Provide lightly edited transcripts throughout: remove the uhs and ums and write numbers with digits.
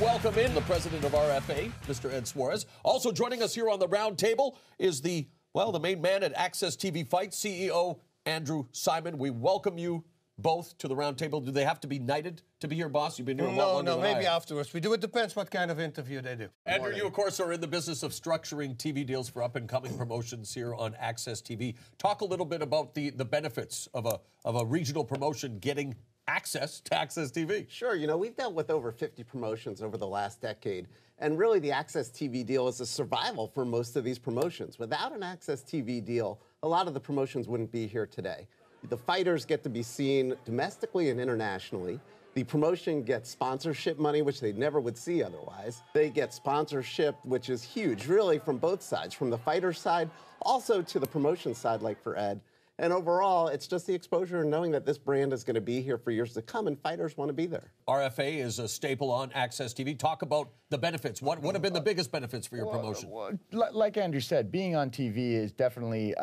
welcome in the president of RFA, Mr. Ed Soares. Also joining us here on the round table is the main man at Access TV Fights, CEO Andrew Simon. We welcome you both to the round table. Do they have to be knighted to be here, boss? You've been here a lot longer than maybe afterwards. We do. It depends what kind of interview they do. Andrew, you, of course, are in the business of structuring TV deals for up-and-coming promotions here on Access TV. Talk a little bit about the benefits of a regional promotion getting access to Access TV. Sure. You know, we've dealt with over 50 promotions over the last decade, and really the Access TV deal is a survival for most of these promotions. Without an Access TV deal, a lot of the promotions wouldn't be here today. The fighters get to be seen domestically and internationally. The promotion gets sponsorship money, which they never would see otherwise. They get sponsorship, which is huge, really, from both sides, from the fighter side, also to the promotion side, like for Ed. And overall, it's just the exposure and knowing that this brand is going to be here for years to come, and fighters want to be there. RFA is a staple on Access TV. Talk about the benefits. What have been the biggest benefits for your promotion? Like Andrew said, being on TV is definitely,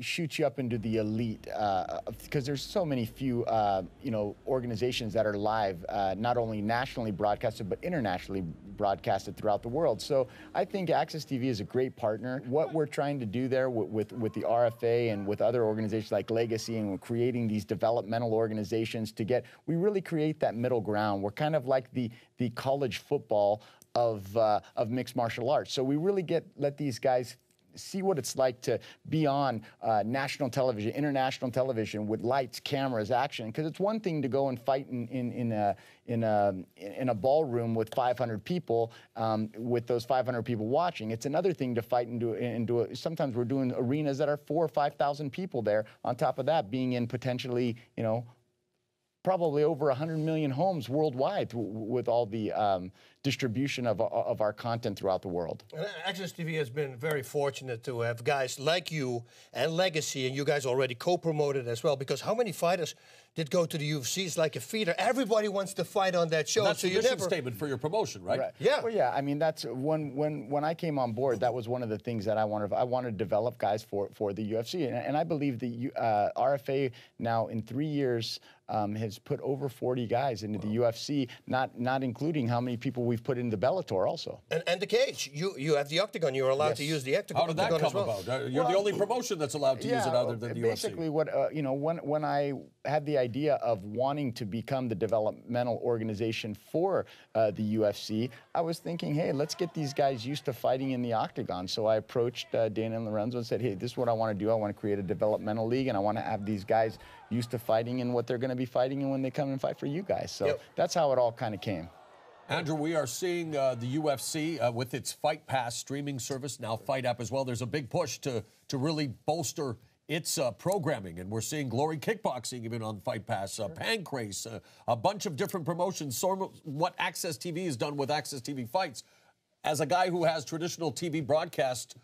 shoots you up into the elite because there's so many few, organizations that are live, not only nationally broadcasted, but internationally broadcasted throughout the world. So I think Access TV is a great partner. What we're trying to do there with the RFA and with other organizations like Legacy, and we're creating these developmental organizations we really create that middle ground. We're kind of like the college football of mixed martial arts. So we really let these guys see what it's like to be on national television, international television with lights, cameras, action. Because it's one thing to go and fight in a ballroom with 500 people, with those 500 people watching. It's another thing to fight sometimes we're doing arenas that are 4,000 or 5,000 people there. On top of that, being in potentially, probably over 100 million homes worldwide with all the distribution of our content throughout the world. Access TV has been very fortunate to have guys like you and Legacy, and you guys already co-promoted as well, because how many fighters did go to the UFC? It's like a feeder. Everybody wants to fight on that show. And that's the mission statement for your promotion, right? Yeah. Well, yeah. I mean, that's when I came on board, that was one of the things that I wanted. I wanted to develop guys for the UFC, and I believe the RFA now in 3 years has put over 40 guys into the UFC, not including how many people we've put into Bellator also. And the cage. You have the Octagon. You're allowed to use the Octagon. How did that come about? You're the only promotion that's allowed to use it other than the UFC. Basically, when I had the idea of wanting to become the developmental organization for the UFC, I was thinking, hey, let's get these guys used to fighting in the Octagon. So I approached Dana and Lorenzo and said, hey, this is what I want to do. I want to create a developmental league, and I want to have these guys used to fighting and what they're going to be fighting and when they come and fight for you guys. So that's how it all kind of came. Andrew, we are seeing the UFC with its Fight Pass streaming service, now Fight App as well. There's a big push to really bolster its programming, and we're seeing Glory Kickboxing even on Fight Pass, Pancrase, a bunch of different promotions. So what Access TV has done with Access TV Fights, as a guy who has traditional TV broadcast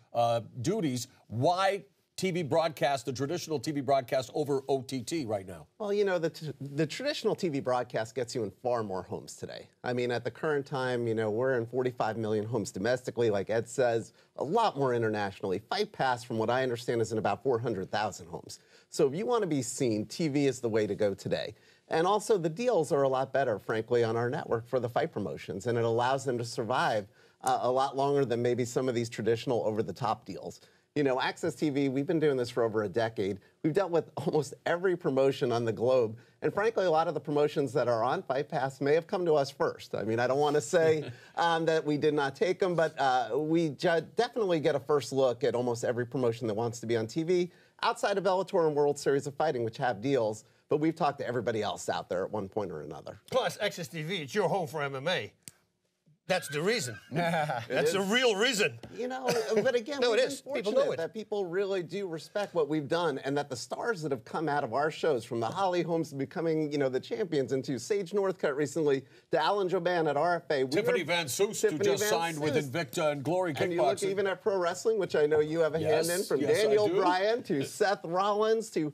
duties, why TV broadcast, the traditional TV broadcast over OTT right now? Well, the traditional TV broadcast gets you in far more homes today. I mean, at the current time, we're in 45 million homes domestically, like Ed says, a lot more internationally. Fight Pass, from what I understand, is in about 400,000 homes. So if you want to be seen, TV is the way to go today. And also, the deals are a lot better, frankly, on our network for the fight promotions, and it allows them to survive a lot longer than maybe some of these traditional over-the-top deals. Access TV, we've been doing this for over a decade. We've dealt with almost every promotion on the globe. And frankly, a lot of the promotions that are on Fight Pass may have come to us first. I mean, I don't want to say that we did not take them, but we definitely get a first look at almost every promotion that wants to be on TV, outside of Bellator and World Series of Fighting, which have deals. But we've talked to everybody else out there at one point or another. Plus, Access TV, it's your home for MMA. That's the reason. That's the real reason. But again, no, we've it been is. fortunate People know it. that people really do respect what we've done, and that the stars that have come out of our shows, from the Holly Holmes becoming, the champions, into Sage Northcutt recently, to Alan Joban at RFA. Tiffany Van Soest, who just signed with Invicta and Glory Kickboxing. And you look even at pro wrestling, which I know you have a hand in, from Daniel Bryan to Seth Rollins to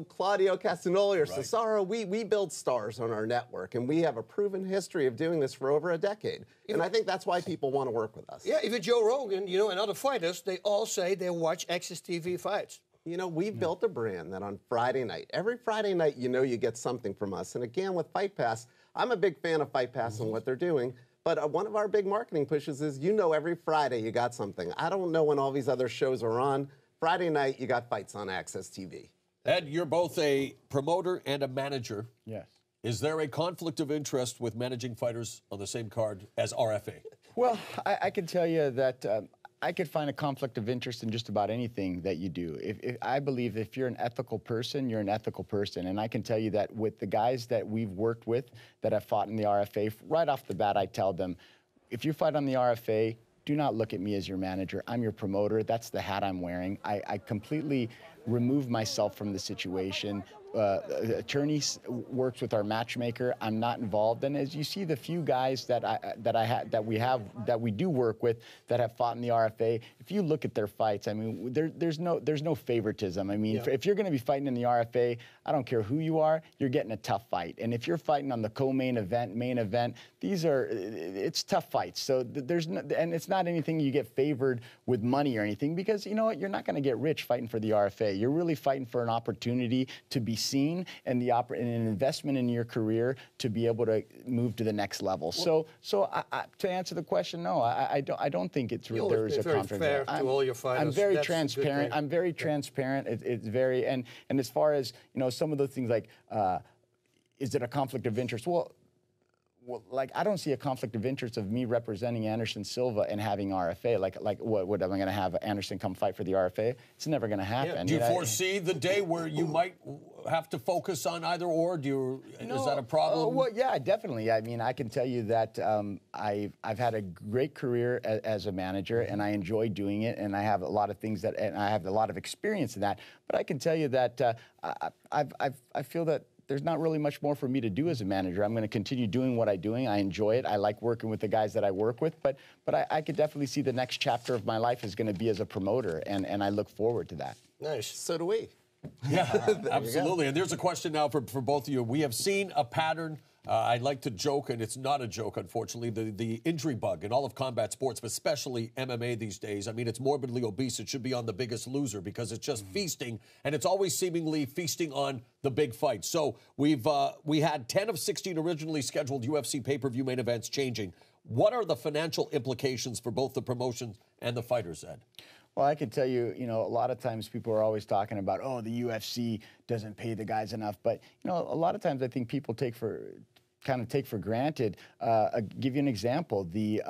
Claudio Castagnoli or Cesaro. We build stars on our network, and we have a proven history of doing this for over a decade. And I think that's why people want to work with us. Yeah, even Joe Rogan, and other fighters, they all say they watch Access TV fights. We've built a brand that on Friday night, every Friday night, you get something from us. And again, with Fight Pass, I'm a big fan of Fight Pass and what they're doing. But one of our big marketing pushes is, every Friday you got something. I don't know when all these other shows are on. Friday night, you got fights on Access TV. Ed, you're both a promoter and a manager. Yes. Is there a conflict of interest with managing fighters on the same card as RFA? Well, I can tell you that I could find a conflict of interest in just about anything that you do. I believe if you're an ethical person, you're an ethical person. And I can tell you that with the guys that we've worked with that have fought in the RFA, right off the bat, I tell them, if you fight on the RFA, do not look at me as your manager. I'm your promoter. That's the hat I'm wearing. I completely remove myself from the situation. Attorney works with our matchmaker. I'm not involved. And as you see, the few guys that we do work with that have fought in the RFA, if you look at their fights, I mean, there's no favoritism. I mean, if you're going to be fighting in the RFA, I don't care who you are, you're getting a tough fight. And if you're fighting on the co-main event, main event, it's tough fights. So and it's not anything you get favored with money or anything, because you know what, you're not going to get rich fighting for the RFA. You're really fighting for an opportunity to be seen and an investment in your career to be able to move to the next level. So to answer the question, no, I don't think there is a conflict. Fair to all your fighters. I'm very transparent. I'm very transparent. It's very and as far as some of those things like, is it a conflict of interest? Well, like I don't see a conflict of interest of me representing Anderson Silva and having RFA. Like what am I going to have Anderson come fight for the RFA? It's never going to happen. Yeah. Do you foresee the day where you might have to focus on either or? Is that a problem? Well, yeah, definitely. I mean, I can tell you that I've had a great career as a manager, and I enjoy doing it, and I have a lot of things and I have a lot of experience in that. But I can tell you that I feel that there's not really much more for me to do as a manager. I'm going to continue doing what I'm doing. I enjoy it. I like working with the guys that I work with, but I could definitely see the next chapter of my life is going to be as a promoter, and I look forward to that. Nice. So do we. Yeah, absolutely. And there's a question now for both of you. We have seen a pattern. I like to joke, and it's not a joke, unfortunately, the injury bug in all of combat sports, but especially MMA these days. I mean, it's morbidly obese. It should be on The Biggest Loser because it's just feasting, and it's always seemingly feasting on the big fights. So we had 10 of 16 originally scheduled UFC pay-per-view main events changing. What are the financial implications for both the promotions and the fighters, Ed? Well, I can tell you, a lot of times people are always talking about, oh, the UFC doesn't pay the guys enough. But, a lot of times I think people take for granted. I'll give you an example. The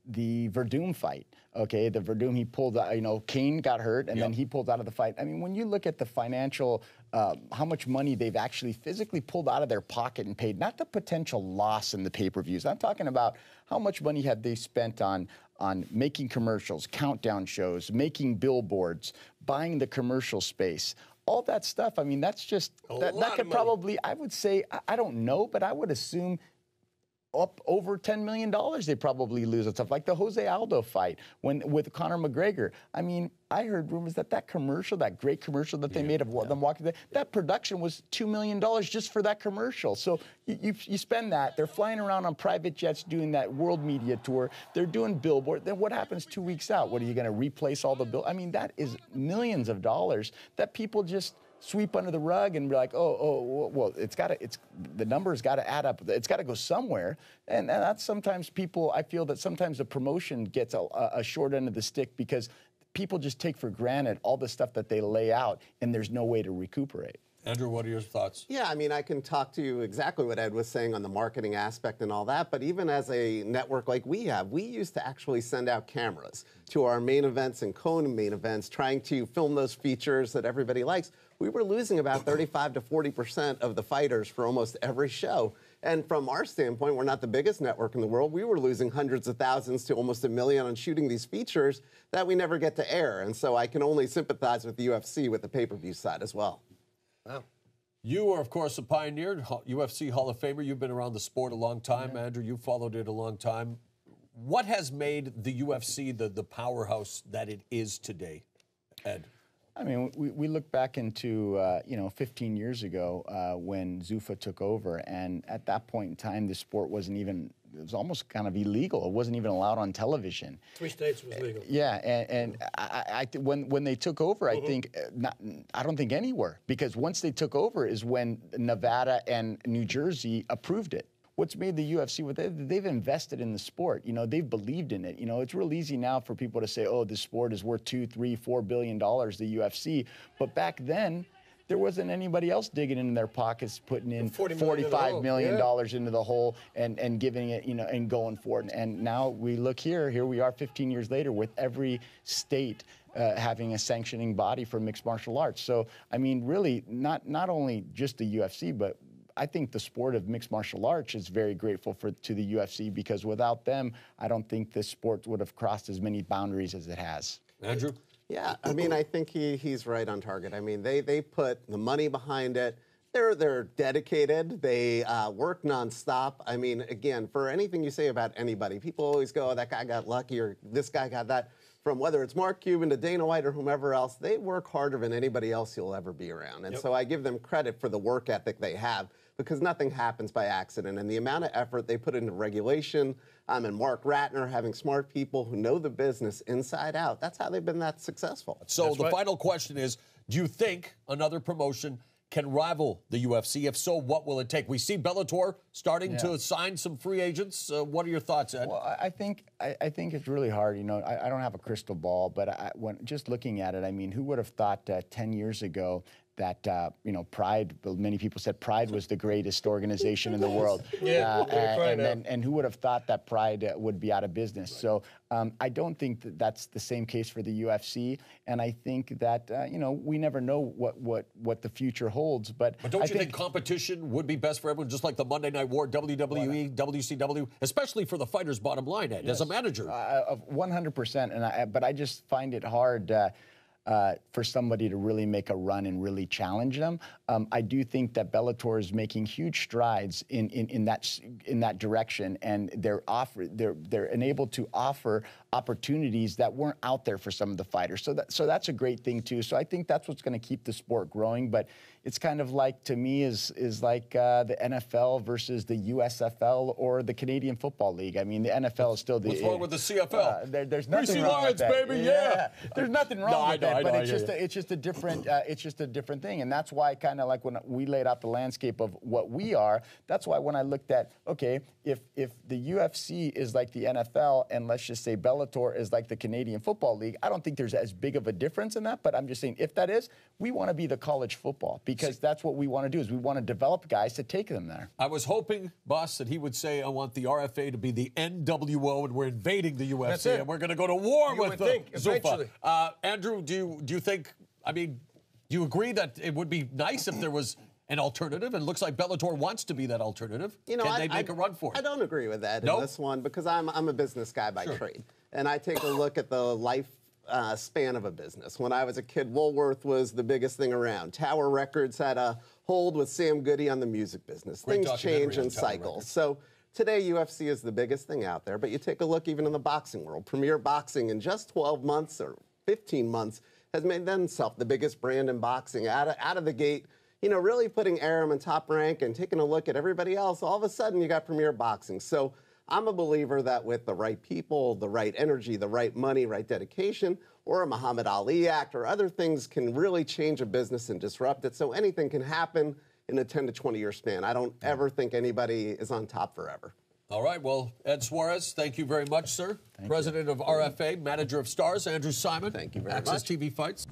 Verdum fight. Okay, the Verdum, he pulled out, Kane got hurt, and then he pulled out of the fight. I mean, when you look at the financial, how much money they've actually physically pulled out of their pocket and paid, not the potential loss in the pay-per-views. I'm talking about how much money have they spent on making commercials, countdown shows, making billboards, buying the commercial space. All that stuff, I mean, that's just, that could probably, I would say, I don't know, but I would assume up over $10 million they probably lose and stuff. Like the Jose Aldo fight with Conor McGregor. I mean, I heard rumors that commercial, that great commercial that they made of them walking, that production was $2 million just for that commercial. So you spend that. They're flying around on private jets doing that world media tour. They're doing billboard. Then what happens 2 weeks out? What are you going to replace all the bill? I mean, that is millions of dollars that people just sweep under the rug and be like, well, the numbers got to add up. It's got to go somewhere. And that's sometimes I feel that sometimes the promotion gets a short end of the stick because people just take for granted all the stuff that they lay out and there's no way to recuperate. Andrew, what are your thoughts? Yeah, I mean, I can talk to you exactly what Ed was saying on the marketing aspect and all that, but even as a network like we have, we used to actually send out cameras to our main events and co-main events, trying to film those features that everybody likes. We were losing about 35 to 40% of the fighters for almost every show. And from our standpoint, we're not the biggest network in the world. We were losing hundreds of thousands to almost $1 million on shooting these features that we never get to air. And so I can only sympathize with the UFC with the pay-per-view side as well. Wow. You are, of course, a pioneer, UFC Hall of Famer. You've been around the sport a long time, Andrew. You've followed it a long time. What has made the UFC the powerhouse that it is today, Ed? I mean, we look back into, 15 years ago when Zuffa took over, and at that point in time, the sport wasn't even, it was almost kind of illegal. It wasn't even allowed on television. 3 states was legal. Yeah, and when they took over, I don't think anywhere, because once they took over is when Nevada and New Jersey approved it. what's made the UFC, they've invested in the sport. You know, they've believed in it. You know, it's real easy now for people to say, oh, this sport is worth $2, $3, $4 billion, the UFC. But back then, there wasn't anybody else digging in their pockets, putting in $45 million into the hole and giving it, you know, and going for it. And now we look here we are 15 years later with every state having a sanctioning body for mixed martial arts. So, I mean, really, not only just the UFC, but I think the sport of mixed martial arts is very grateful to the UFC, because without them, I don't think this sport would have crossed as many boundaries as it has. Andrew? Yeah, I mean, I think he's right on target. I mean, they put the money behind it. They're dedicated. They work nonstop. I mean, again, for anything you say about anybody, people always go, oh, that guy got lucky or this guy got that. From whether it's Mark Cuban to Dana White or whomever else, they work harder than anybody else you'll ever be around. And so I give them credit for the work ethic they have, because nothing happens by accident. And the amount of effort they put into regulation, and Mark Ratner having smart people who know the business inside out, that's how they've been that successful. So the final question is, do you think another promotion can rival the UFC? If so, what will it take? We see Bellator starting to sign some free agents. What are your thoughts, Ed? Well, I think it's really hard. You know, I don't have a crystal ball, but when just looking at it, I mean, who would have thought 10 years ago that, you know, Pride, many people said Pride was the greatest organization in the world. And who would have thought that Pride would be out of business? So I don't think that that's the same case for the UFC. And I think that, you know, we never know what the future holds. But don't you think competition would be best for everyone, just like the Monday Night War, WWE, WCW, especially for the fighters' bottom line, Ed, as a manager? 100%. But I just find it hard for somebody to really make a run and really challenge them. I do think that Bellator is making huge strides in that direction, and they're enabled to offer opportunities that weren't out there for some of the fighters. So that's a great thing too. So I think that's what's going to keep the sport growing. But it's kind of like, to me, is like the NFL versus the USFL or the Canadian Football League. I mean, the NFL is still the. What's wrong with the CFL? There's nothing wrong with that. Baby, yeah. There's nothing wrong with that. But it's just a different thing, and that's why, kind of like when we laid out the landscape of what we are, that's why when I looked at, okay, if the UFC is like the NFL, and let's just say Bellator is like the Canadian Football League, I don't think there's as big of a difference in that. But I'm just saying, if that is, we want to be the college football, because that's what we want to do, is we want to develop guys to take them there. I was hoping, boss, that he would say, I want the RFA to be the NWO, and we're invading the UFC, and we're going to go to war with Zuffa. Andrew, do you think, I mean, do you agree that it would be nice if there was an alternative? And it looks like Bellator wants to be that alternative. You know, can they make a run for it? I don't agree with that in this one, because I'm a business guy by trade. And I take a look at the life span of a business. When I was a kid, Woolworth was the biggest thing around. Tower Records had a hold with Sam Goody on the music business. Things change in cycles. So today, UFC is the biggest thing out there. But you take a look even in the boxing world. Premier Boxing, in just 12 months or 15 months, has made themselves the biggest brand in boxing. Out of the gate, you know, really putting Arum in Top Rank and taking a look at everybody else, all of a sudden you got Premier Boxing. So I'm a believer that with the right people, the right energy, the right money, right dedication, or a Muhammad Ali Act or other things can really change a business and disrupt it. So anything can happen in a 10 to 20 year span. I don't ever think anybody is on top forever. All right, well, Ed Soares, thank you very much, sir. President of RFA, manager of Stars, Andrew Simon. Thank you very much. Access TV Fights.